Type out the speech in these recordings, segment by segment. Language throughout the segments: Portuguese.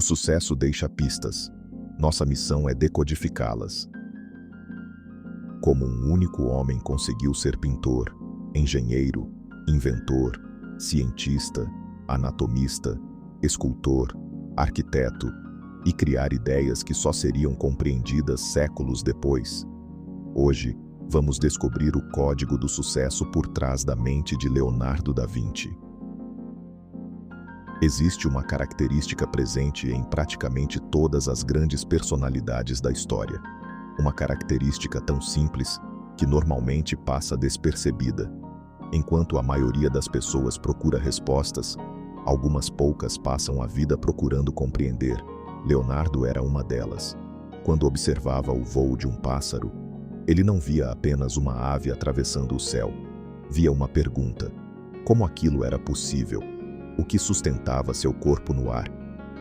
sucesso deixa pistas. Nossa missão é decodificá-las. Como um único homem conseguiu ser pintor, engenheiro, inventor, cientista, anatomista, escultor, arquiteto e criar ideias que só seriam compreendidas séculos depois. Hoje, vamos descobrir o código do sucesso por trás da mente de Leonardo da Vinci. Existe uma característica presente em praticamente todas as grandes personalidades da história. Uma característica tão simples que normalmente passa despercebida. Enquanto a maioria das pessoas procura respostas, algumas poucas passam a vida procurando compreender. Leonardo era uma delas. Quando observava o voo de um pássaro, ele não via apenas uma ave atravessando o céu. Via uma pergunta: como aquilo era possível? O que sustentava seu corpo no ar?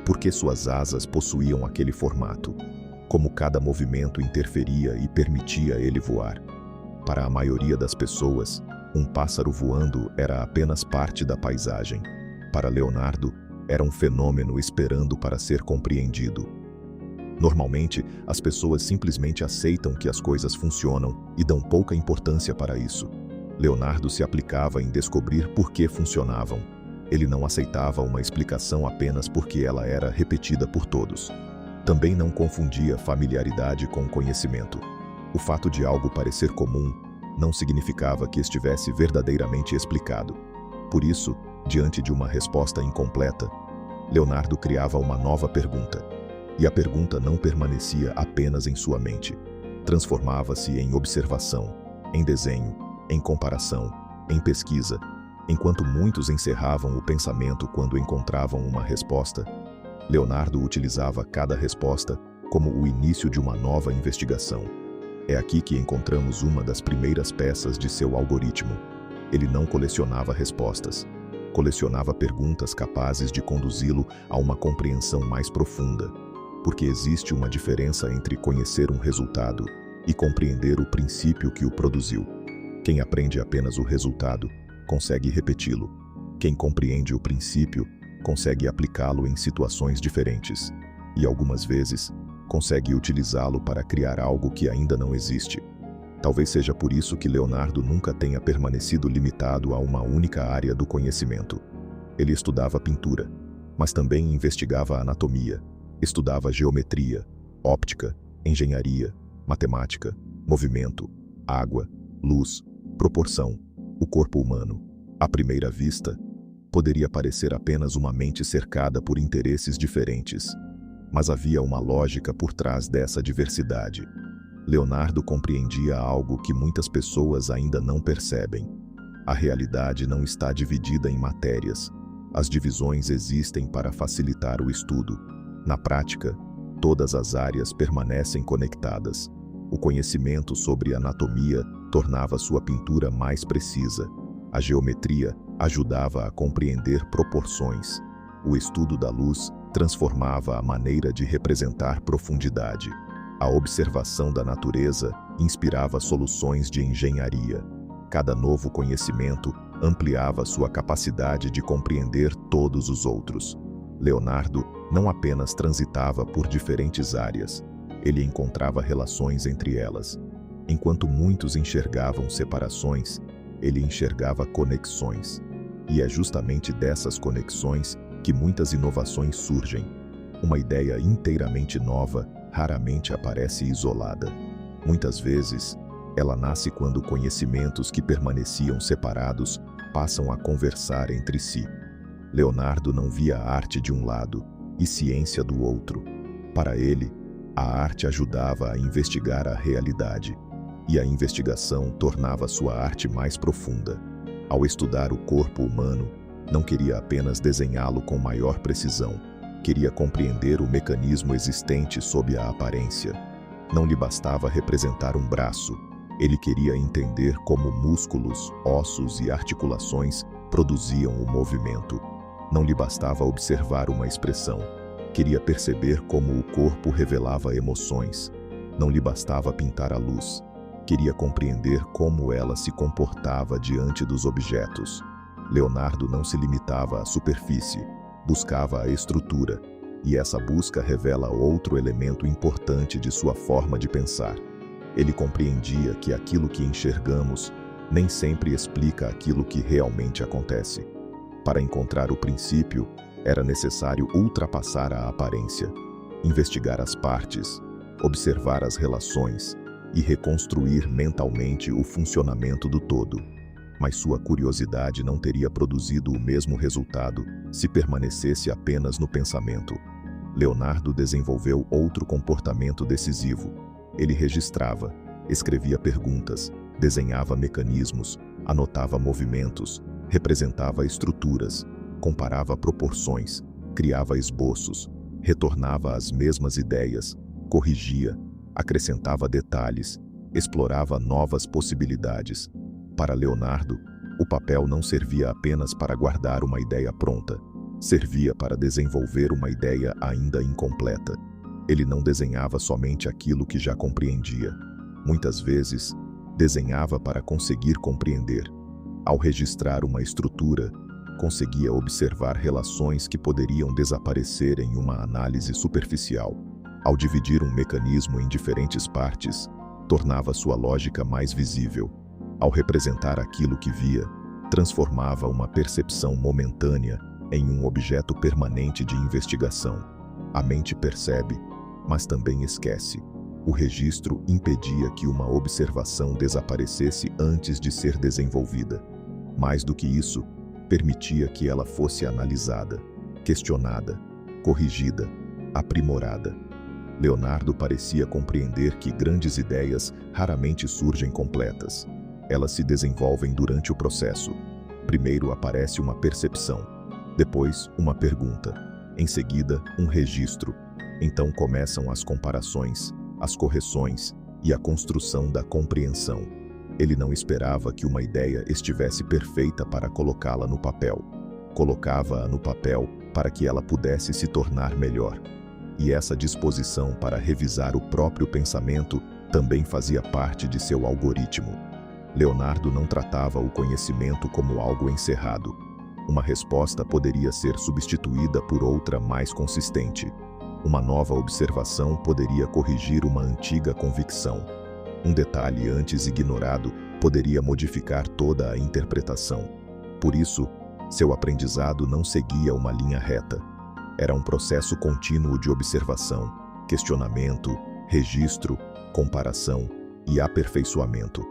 Por que suas asas possuíam aquele formato? Como cada movimento interferia e permitia ele voar? Para a maioria das pessoas, um pássaro voando era apenas parte da paisagem. Para Leonardo, era um fenômeno esperando para ser compreendido. Normalmente, as pessoas simplesmente aceitam que as coisas funcionam e dão pouca importância para isso. Leonardo se aplicava em descobrir por que funcionavam. Ele não aceitava uma explicação apenas porque ela era repetida por todos. Também não confundia familiaridade com conhecimento. O fato de algo parecer comum não significava que estivesse verdadeiramente explicado. Por isso, diante de uma resposta incompleta, Leonardo criava uma nova pergunta. E a pergunta não permanecia apenas em sua mente. Transformava-se em observação, em desenho, em comparação, em pesquisa. Enquanto muitos encerravam o pensamento quando encontravam uma resposta, Leonardo utilizava cada resposta como o início de uma nova investigação. É aqui que encontramos uma das primeiras peças de seu algoritmo. Ele não colecionava respostas. Colecionava perguntas capazes de conduzi-lo a uma compreensão mais profunda. Porque existe uma diferença entre conhecer um resultado e compreender o princípio que o produziu. Quem aprende apenas o resultado consegue repeti-lo. Quem compreende o princípio consegue aplicá-lo em situações diferentes. E algumas vezes, consegue utilizá-lo para criar algo que ainda não existe. Talvez seja por isso que Leonardo nunca tenha permanecido limitado a uma única área do conhecimento. Ele estudava pintura, mas também investigava anatomia, estudava geometria, óptica, engenharia, matemática, movimento, água, luz, proporção, o corpo humano. À primeira vista, poderia parecer apenas uma mente cercada por interesses diferentes, mas havia uma lógica por trás dessa diversidade. Leonardo compreendia algo que muitas pessoas ainda não percebem. A realidade não está dividida em matérias. As divisões existem para facilitar o estudo. Na prática, todas as áreas permanecem conectadas. O conhecimento sobre anatomia tornava sua pintura mais precisa. A geometria ajudava a compreender proporções. O estudo da luz transformava a maneira de representar profundidade. A observação da natureza inspirava soluções de engenharia. Cada novo conhecimento ampliava sua capacidade de compreender todos os outros. Leonardo não apenas transitava por diferentes áreas, ele encontrava relações entre elas. Enquanto muitos enxergavam separações, ele enxergava conexões. E é justamente dessas conexões que muitas inovações surgem. Uma ideia inteiramente nova raramente aparece isolada. Muitas vezes, ela nasce quando conhecimentos que permaneciam separados passam a conversar entre si. Leonardo não via a arte de um lado e ciência do outro. Para ele, a arte ajudava a investigar a realidade, e a investigação tornava sua arte mais profunda. Ao estudar o corpo humano, não queria apenas desenhá-lo com maior precisão, queria compreender o mecanismo existente sob a aparência. Não lhe bastava representar um braço, ele queria entender como músculos, ossos e articulações produziam o movimento. Não lhe bastava observar uma expressão, queria perceber como o corpo revelava emoções. Não lhe bastava pintar a luz, queria compreender como ela se comportava diante dos objetos. Leonardo não se limitava à superfície, buscava a estrutura. E essa busca revela outro elemento importante de sua forma de pensar. Ele compreendia que aquilo que enxergamos nem sempre explica aquilo que realmente acontece. Para encontrar o princípio, era necessário ultrapassar a aparência, investigar as partes, observar as relações e reconstruir mentalmente o funcionamento do todo. Mas sua curiosidade não teria produzido o mesmo resultado se permanecesse apenas no pensamento. Leonardo desenvolveu outro comportamento decisivo. Ele registrava, escrevia perguntas, desenhava mecanismos, anotava movimentos, representava estruturas, comparava proporções, criava esboços, retornava às mesmas ideias, corrigia, acrescentava detalhes, explorava novas possibilidades. Para Leonardo, o papel não servia apenas para guardar uma ideia pronta, servia para desenvolver uma ideia ainda incompleta. Ele não desenhava somente aquilo que já compreendia. Muitas vezes, desenhava para conseguir compreender. Ao registrar uma estrutura, conseguia observar relações que poderiam desaparecer em uma análise superficial. Ao dividir um mecanismo em diferentes partes, tornava sua lógica mais visível. Ao representar aquilo que via, transformava uma percepção momentânea em um objeto permanente de investigação. A mente percebe, mas também esquece. O registro impedia que uma observação desaparecesse antes de ser desenvolvida. Mais do que isso, permitia que ela fosse analisada, questionada, corrigida, aprimorada. Leonardo parecia compreender que grandes ideias raramente surgem completas. Elas se desenvolvem durante o processo. Primeiro aparece uma percepção, depois uma pergunta, em seguida um registro. Então começam as comparações, as correções e a construção da compreensão. Ele não esperava que uma ideia estivesse perfeita para colocá-la no papel. Colocava-a no papel para que ela pudesse se tornar melhor. E essa disposição para revisar o próprio pensamento também fazia parte de seu algoritmo. Leonardo não tratava o conhecimento como algo encerrado. Uma resposta poderia ser substituída por outra mais consistente. Uma nova observação poderia corrigir uma antiga convicção. Um detalhe antes ignorado poderia modificar toda a interpretação. Por isso, seu aprendizado não seguia uma linha reta. Era um processo contínuo de observação, questionamento, registro, comparação e aperfeiçoamento.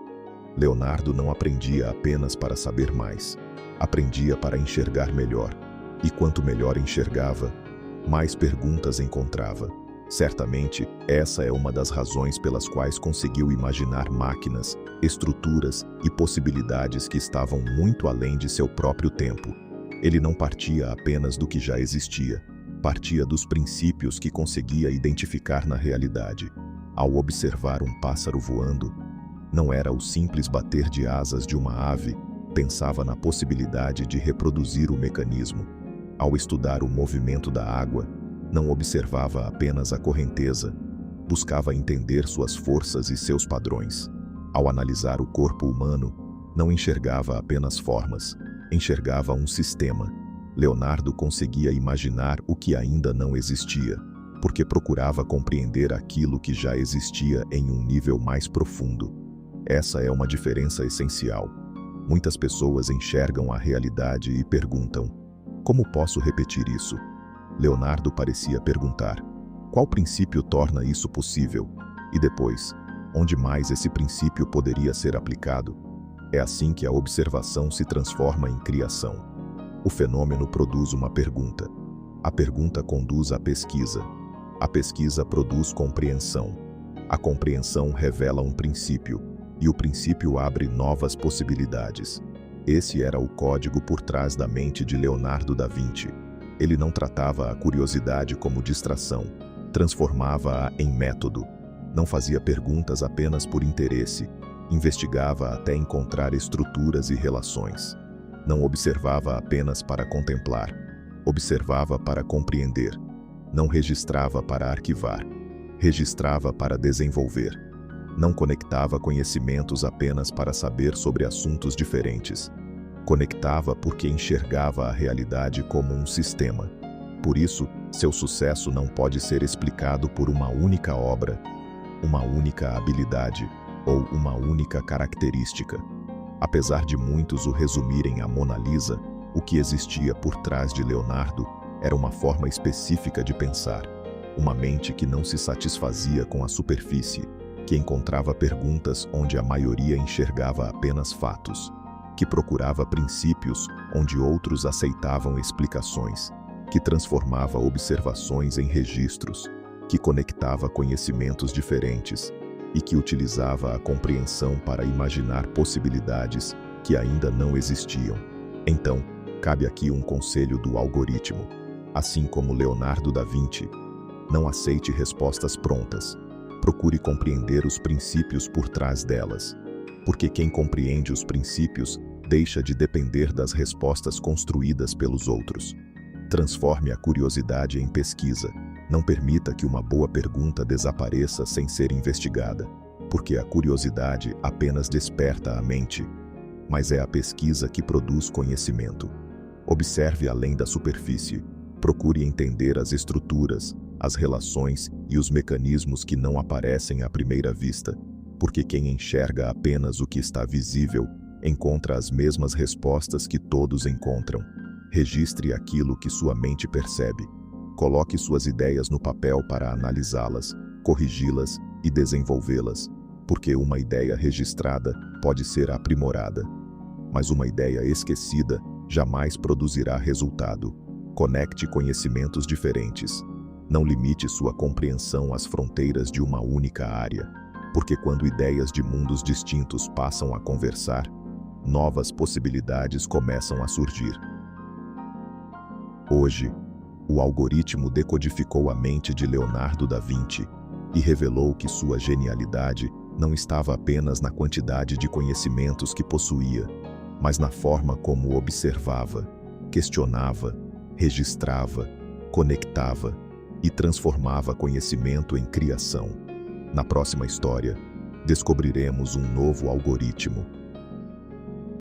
Leonardo não aprendia apenas para saber mais. Aprendia para enxergar melhor. E quanto melhor enxergava, mais perguntas encontrava. Certamente, essa é uma das razões pelas quais conseguiu imaginar máquinas, estruturas e possibilidades que estavam muito além de seu próprio tempo. Ele não partia apenas do que já existia, partia dos princípios que conseguia identificar na realidade. Ao observar um pássaro voando, não era o simples bater de asas de uma ave, pensava na possibilidade de reproduzir o mecanismo. Ao estudar o movimento da água, não observava apenas a correnteza, buscava entender suas forças e seus padrões. Ao analisar o corpo humano, não enxergava apenas formas, enxergava um sistema. Leonardo conseguia imaginar o que ainda não existia, porque procurava compreender aquilo que já existia em um nível mais profundo. Essa é uma diferença essencial. Muitas pessoas enxergam a realidade e perguntam: como posso repetir isso? Leonardo parecia perguntar: qual princípio torna isso possível? E depois, onde mais esse princípio poderia ser aplicado? É assim que a observação se transforma em criação. O fenômeno produz uma pergunta. A pergunta conduz à pesquisa. A pesquisa produz compreensão. A compreensão revela um princípio, e o princípio abre novas possibilidades. Esse era o código por trás da mente de Leonardo da Vinci. Ele não tratava a curiosidade como distração, transformava-a em método. Não fazia perguntas apenas por interesse, investigava até encontrar estruturas e relações. Não observava apenas para contemplar, observava para compreender. Não registrava para arquivar, registrava para desenvolver. Não conectava conhecimentos apenas para saber sobre assuntos diferentes. Conectava porque enxergava a realidade como um sistema. Por isso, Seu sucesso não pode ser explicado por uma única obra, uma única habilidade ou uma única característica. Apesar de muitos o resumirem à Mona Lisa, o que existia por trás de Leonardo era uma forma específica de pensar, uma mente que não se satisfazia com a superfície, que encontrava perguntas onde a maioria enxergava apenas fatos, que procurava princípios onde outros aceitavam explicações, que transformava observações em registros, que conectava conhecimentos diferentes e que utilizava a compreensão para imaginar possibilidades que ainda não existiam. Então, cabe aqui um conselho do algoritmo. Assim como Leonardo da Vinci, não aceite respostas prontas. Procure compreender os princípios por trás delas, porque quem compreende os princípios deixa de depender das respostas construídas pelos outros. Transforme a curiosidade em pesquisa. Não permita que uma boa pergunta desapareça sem ser investigada, porque a curiosidade apenas desperta a mente, mas é a pesquisa que produz conhecimento. Observe além da superfície. Procure entender as estruturas, as relações e os mecanismos que não aparecem à primeira vista, porque quem enxerga apenas o que está visível encontra as mesmas respostas que todos encontram. Registre aquilo que sua mente percebe. Coloque suas ideias no papel para analisá-las, corrigi-las e desenvolvê-las, porque uma ideia registrada pode ser aprimorada, mas uma ideia esquecida jamais produzirá resultado. Conecte conhecimentos diferentes. Não limite sua compreensão às fronteiras de uma única área, porque quando ideias de mundos distintos passam a conversar, novas possibilidades começam a surgir. Hoje, o algoritmo decodificou a mente de Leonardo da Vinci e revelou que sua genialidade não estava apenas na quantidade de conhecimentos que possuía, mas na forma como observava, questionava, registrava, conectava e transformava conhecimento em criação. Na próxima história, descobriremos um novo algoritmo,